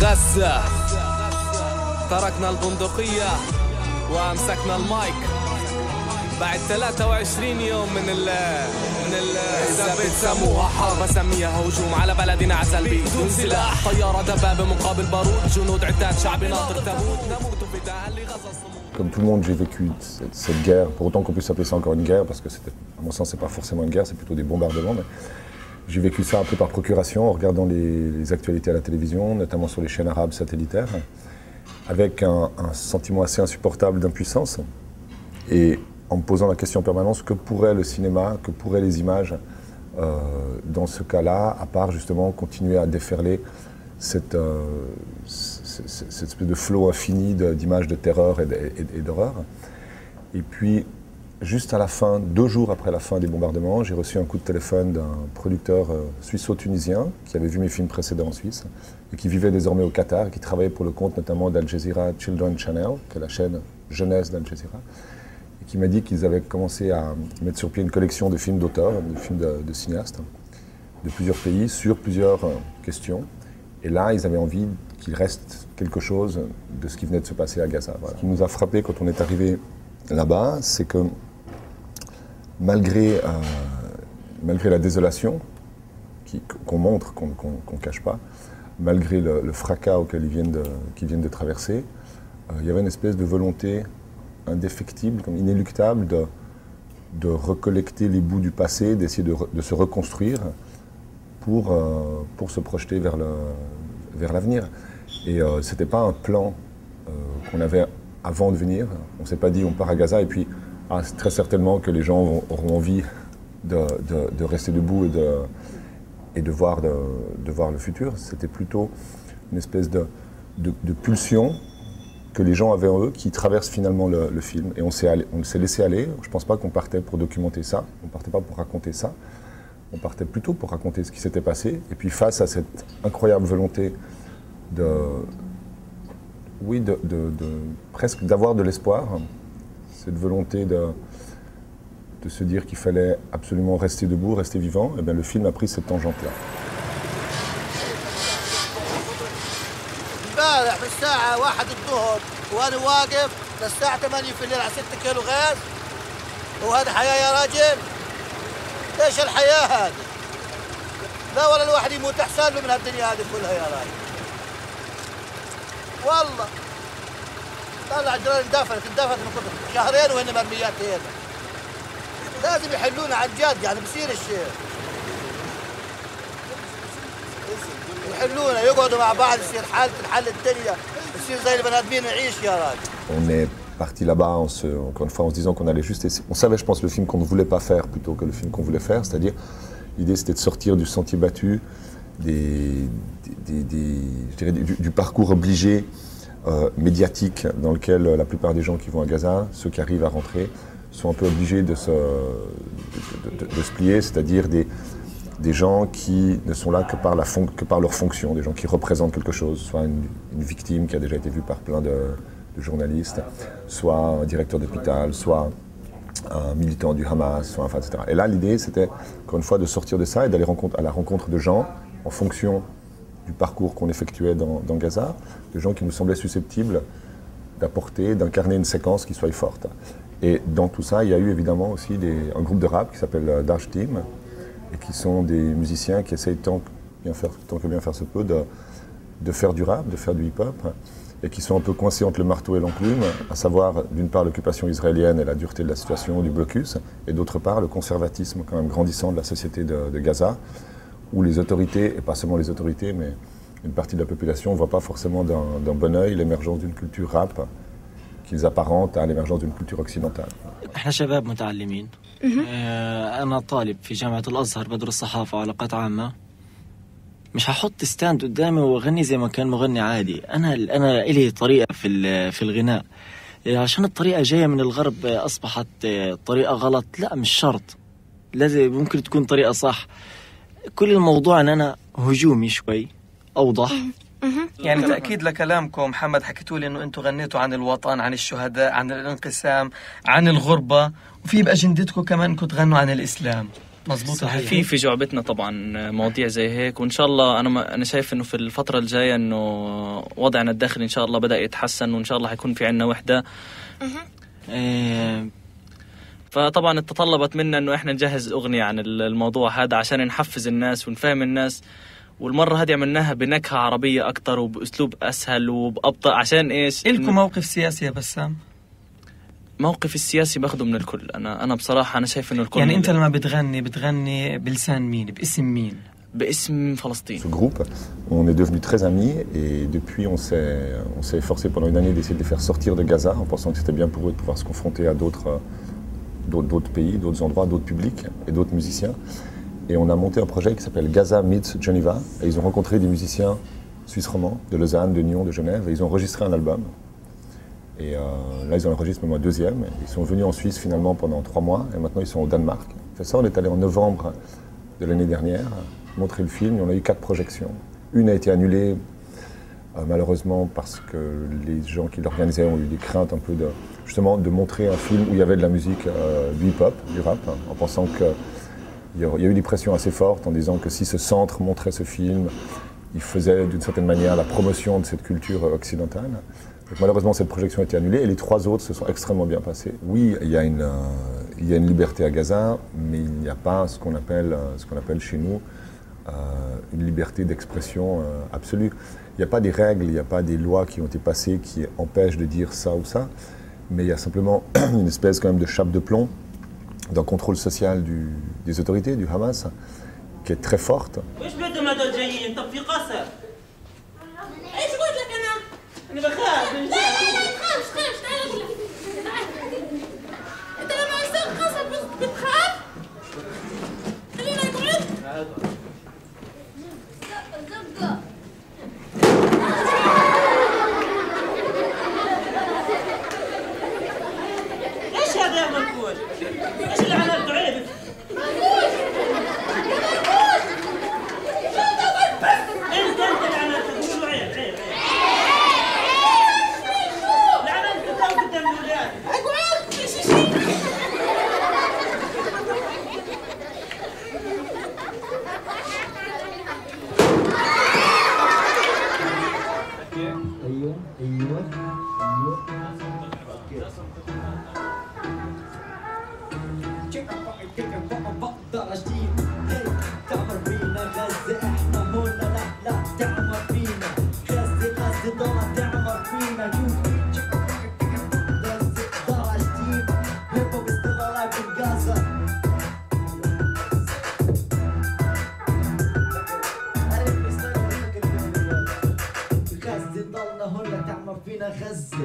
غزة تركنا البندقية وامسكنا المايك بعد 23 يوم من إذا بتسموها حرب بسميها هجوم على بلدنا عسل بدون سلاح طيارة دبابة مقابل بارود جنود عتاد شعب ناطر تموت نموت فداء لغزة الصمود. Comme tout le monde, j'ai vécu cette guerre, pour autant qu'on puisse appeler ça encore une guerre, parce que à mon sens, c'est pas forcément une guerre, c'est plutôt des bombardements. Mais j'ai vécu ça un peu par procuration, en regardant les actualités à la télévision, notamment sur les chaînes arabes satellitaires, avec un sentiment assez insupportable d'impuissance, et en me posant la question en permanence, que pourrait le cinéma, que pourraient les images dans ce cas-là, à part justement continuer à déferler cette espèce de flot infini d'images de terreur et d'horreur. Et puis, juste à la fin, 2 jours après la fin des bombardements, j'ai reçu un coup de téléphone d'un producteur suisse-tunisien qui avait vu mes films précédents en Suisse et qui vivait désormais au Qatar et qui travaillait pour le compte notamment d'Al Jazeera Children Channel, qui est la chaîne jeunesse d'Al Jazeera, et qui m'a dit qu'ils avaient commencé à mettre sur pied une collection de films d'auteurs, de films de cinéastes de plusieurs pays sur plusieurs questions. Et là, ils avaient envie qu'il reste quelque chose de ce qui venait de se passer à Gaza. Voilà. Ce qui nous a frappé quand on est arrivé là-bas, c'est que malgré la désolation qu'on montre, qu'on ne cache pas, malgré le fracas auquel qu'ils viennent de traverser, il y avait une espèce de volonté indéfectible, comme inéluctable, de recollecter les bouts du passé, d'essayer de se reconstruire pour se projeter vers l'avenir. Et ce n'était pas un plan qu'on avait avant de venir. On ne s'est pas dit on part à Gaza et puis très certainement que les gens auront envie de rester debout et de voir le futur. C'était plutôt une espèce de pulsion que les gens avaient en eux qui traverse finalement le film. Et on s'est laissé aller. Je ne pense pas qu'on partait pour documenter ça. On ne partait pas pour raconter ça. On partait plutôt pour raconter ce qui s'était passé. Et puis face à cette incroyable volonté presque d'avoir de l'espoir, cette volonté de se dire qu'il fallait absolument rester debout, rester vivant, et bien le film a pris cette tangente-là. امبارح من الساعة 1 الظهر وأنا واقف للساعة 8 في الليل على 6 كيلو غاز وهذا حياة يا راجل؟ ايش الحياة هذه؟ لا ولا الواحد يموت أحسن له من هالدنيا هذه كلها يا راجل. والله طلع الجيران اندفنت من قبل شهرين وهن مرميات هنا. لازم يحلونا عن جد يعني بصير الشيء. يحلونا يقعدوا مع بعض يصير تنحل الدنيا يصير زي البني آدمين نعيش يا راجل. On est parti là-bas encore une fois en se disant qu'on allait juste essayer. On savait, je pense, le film qu'on ne voulait pas faire plutôt que le film qu'on voulait faire, c'est-à-dire l'idée c'était de sortir du sentier battu, je dirais, du parcours obligé médiatique dans lequel la plupart des gens qui vont à Gaza, ceux qui arrivent à rentrer, sont un peu obligés de se plier, c'est-à-dire des gens qui ne sont là que par leur fonction, des gens qui représentent quelque chose, soit une victime qui a déjà été vue par plein de journalistes, soit un directeur d'hôpital, soit un militant du Hamas, etc. Et là, l'idée, c'était, encore une fois, de sortir de ça et d'aller à la rencontre de gens en fonction du parcours qu'on effectuait dans Gaza, de gens qui nous semblaient susceptibles d'incarner une séquence qui soit forte. Et dans tout ça, il y a eu évidemment aussi un groupe de rap qui s'appelle Dash Team, et qui sont des musiciens qui essayent tant que bien faire se peut de faire du rap, de faire du hip-hop, et qui sont un peu coincés entre le marteau et l'enclume, à savoir d'une part l'occupation israélienne et la dureté de la situation, du blocus, et d'autre part le conservatisme quand même grandissant de la société de Gaza, où les autorités, et pas seulement les autorités, mais une partie de la population ne voit pas forcément d'un bon œil l'émergence d'une culture rap qu'ils apparentent à l'émergence d'une culture occidentale. احنا شباب متعلمين. أنا طالب في جامعة الأزهر بدرس صحافة وعلاقات عامة. مش هحط ستاند قدامي وأغني زي ما كان مغني عادي. أنا إلي طريقة في الغناء. عشان الطريقة جاية من الغرب أصبحت طريقة غلط. لا مش شرط. لازم ممكن تكون طريقة صح. كل الموضوع أن أنا هجومي شوي أوضح. يعني تأكيد لكلامكم محمد، حكيتوا لي إنه أنتم غنيتوا عن الوطن، عن الشهداء، عن الانقسام، عن الغربة، وفي بأجندتكم كمان إنكم تغنوا عن الإسلام. مظبوط. في جعبتنا طبعا مواضيع زي هيك، وان شاء الله انا شايف انه في الفتره الجايه انه وضعنا الداخلي ان شاء الله بدا يتحسن، وان شاء الله حيكون في عندنا وحده. فطبعا تطلبت منا انه احنا نجهز اغنيه عن الموضوع هذا عشان نحفز الناس ونفهم الناس، والمره هذه عملناها بنكهه عربيه اكثر وباسلوب اسهل وبابطا. عشان ايش؟ إلكم موقف سياسي يا بسام؟ موقف السياسي باخده من الكل. انا بصراحه انا شايف انه الكل. يعني انت لما بتغني بلسان مين؟ باسم مين؟ باسم فلسطين. Ce groupe, on est devenus très amis et depuis on s'est efforcé pendant une année d'essayer de les faire sortir de Gaza en pensant que c'était bien pour eux de pouvoir se confronter à d'autres pays, d'autres endroits, d'autres publics et d'autres musiciens. Et on a monté un projet qui s'appelle Gaza meets Geneva et ils ont rencontré des musiciens suisses romands de Lausanne, de Nyon, de Genève et ils ont enregistré un album. Et là, ils ont enregistré mon deuxième. Ils sont venus en Suisse finalement pendant 3 mois et maintenant ils sont au Danemark. C'est ça, on est allé en novembre de l'année dernière montrer le film et on a eu 4 projections. Une a été annulée malheureusement parce que les gens qui l'organisaient ont eu des craintes un peu justement de montrer un film où il y avait de la musique du hip-hop, du rap, en pensant qu'il y a eu des pressions assez fortes en disant que si ce centre montrait ce film, il faisait d'une certaine manière la promotion de cette culture occidentale. Donc, malheureusement, cette projection a été annulée et les 3 autres se sont extrêmement bien passés. Oui, il y a une liberté à Gaza, mais il n'y a pas ce qu'on appelle chez nous une liberté d'expression absolue. Il n'y a pas des règles, il n'y a pas des lois qui ont été passées qui empêchent de dire ça ou ça, mais il y a simplement une espèce quand même de chape de plomb d'un contrôle social des autorités, du Hamas, qui est très forte. أنا بخاف. لا تخافش تعال أقول لك. أنت لما يصير قصف بتخاف؟ خلينا نقعد. زبدة. إيش هذا يا منكوش؟ إيش اللي عملته عيب؟ أنت اللي عملته شو عيب عيب. غزة